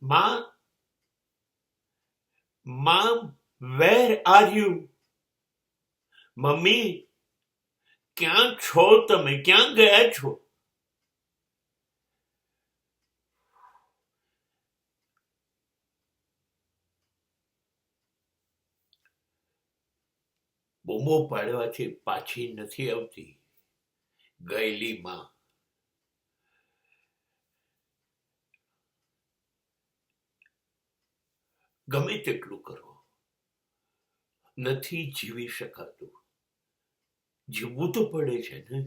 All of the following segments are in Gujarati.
માં, માં, વેર આર યુ? મમ્મી, ક્યાં છો તમે? ક્યાં ગયા છો? બૂમો પાડવાથી પાછી નથી આવતી ગયેલી માં. ગમે તેટલું કરો, નથી જીવી શકાતું. જીવવું તો પડે છે ને.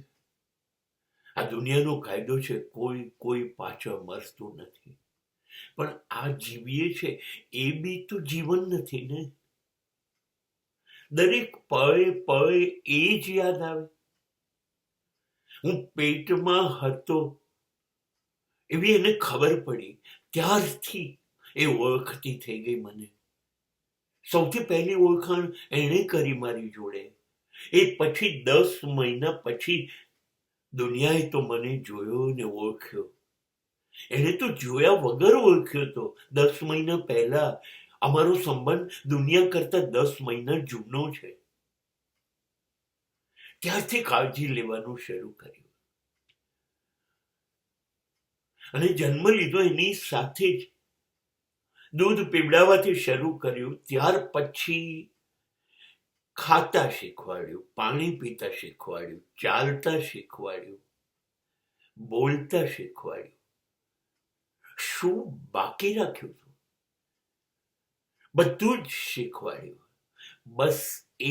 આ દુનિયાનો કાયદો છે, કોઈ પાછળ મરતું નથી. પણ આ જીવીએ છે એ બી તો જીવન નથી ને. દરેક પળે પળે એ જ યાદ આવે. હું પેટમાં હતો એવી એને ખબર પડી ત્યારથી એ ઓળખતી થઈ ગઈ મને. સૌથી પહેલી ઓળખાણ એણે કરી મારી જોડે. એ પછી 10 મહિના પછી દુનિયાએ તો મને જોયો ને ઓળખ્યો. એને તો જોયા વગર ઓળખ્યો હતો. 10 મહિના પહેલા અમારો સંબંધ દુનિયા કરતા 10 મહિના જૂનો છે. ત્યારથી કાળજી લેવાનું શરૂ કર્યું અને જન્મ લીધો એની સાથે જ દૂધ પીવડાવવાથી શરૂ કર્યું. ત્યાર પછી ખાતા શીખવાડ્યું, પાણી પીતા શીખવાડ્યું, ચાલતા શીખવાડ્યું, બોલતા શીખવાડ્યું. શું બાકી રાખ્યું હતું? બધું જ શીખવાડ્યું. બસ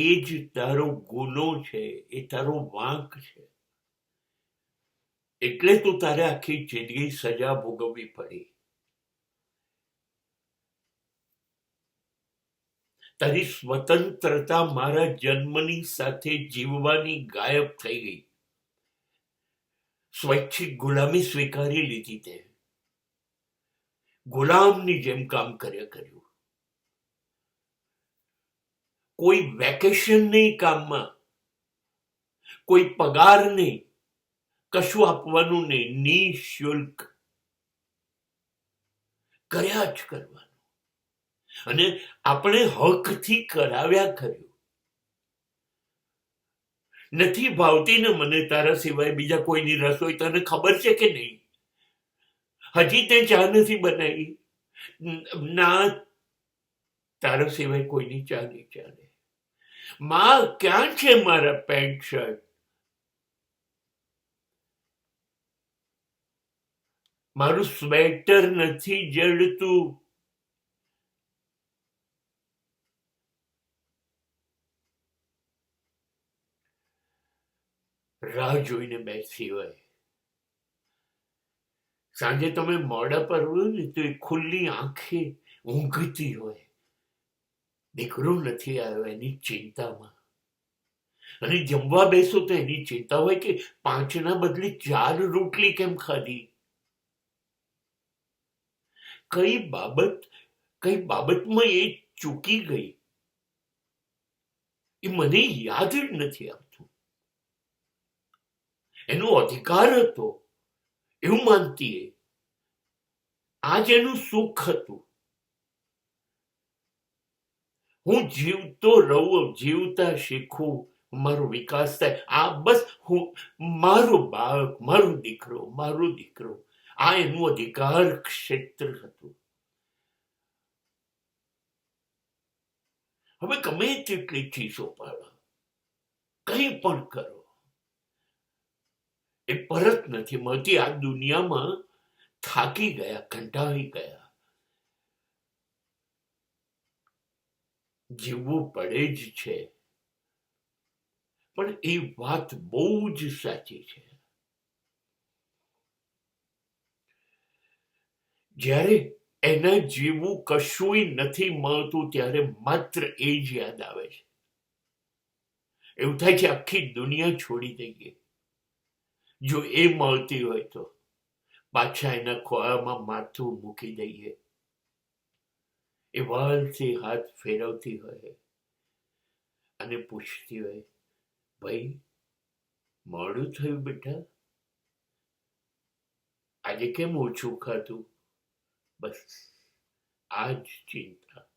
એ જ તારો ગુનો છે, એ તારો વાંક છે. એટલે તો તારે આખી જિંદગી સજા ભોગવવી પડી. તારી સ્વતંત્રતા મારા જન્મની સાથે જીવવાની ગાયબ થઈ ગઈ. સ્વૈચ્છિક ગુલામી સ્વીકારી લીધી તે. ગુલામની જેમ કામ કર્યું. કોઈ વેકેશન નહીં કામમાં, કોઈ પગાર નહીં, કશું આપવાનું નહીં, નિઃશુલ્ક કર્યા જ કરવાનું. અને આપણે હકથી કરાવ્યા કર્યું. નથી ભાવતી ને મને તારા સિવાય બીજા કોઈની રસોઈ, તને ખબર છે કે નહીં? હજી તે ચા નથી બનાવી? ના, તારા સિવાય કોઈની ચા નહીં ચાલે. માં, ક્યાં છે મારા પેન્ટ શર્ટ? મારું સ્વેટર નથી જડતું. રાહ જોઈને બેસી હોય. સાંજે તમે મોડા પર હોય ને તો એ ખુલ્લી આંખે ઊંઘતી હોય. દીકરો નથી આવ્યો એની ચિંતામાં. અને જમવા બેસો તો એની ચિંતા હોય કે 5ના બદલે 4 રોટલી કેમ ખાધી. કઈ બાબતમાં એ ચૂકી ગઈ એ મને યાદ જ નથી આવતું. એનો અધિકાર હતો એવું માનતી એ. આજ એનું સુખ હતું. હું જીવતો રહું, જીવતા શીખું, મારો વિકાસ થાય. આ બસ હું મારું બાળક, મારો દીકરો, આ એનું અધિકાર ક્ષેત્ર હતું. હવે ગમે તેટલી ચીસો પાડો, કંઈ પણ કરો, એ પરત નથી મળતી. આ દુનિયામાં થાકી ગયા, કંટાળી ગયા. જીવવું પડે જ છે. પણ એ વાત બહુ જ સાચી છે. જ્યારે એના જેવું કશુંય નથી મળતું ત્યારે માત્ર એ જ યાદ આવે છે. એવું થાય છે આખી દુનિયા છોડી દઈએ. જો એ મળતી હોય તો પાછા એના ખોળામાં માથું મૂકી દઈએ. એ વાલથી હાથ ફેરવતી હોય અને પૂછતી હોય, ભાઈ મોડું થયું બેટા, આજે કેમ ઓછું ખાધું? બસ આ જ ચિંતા.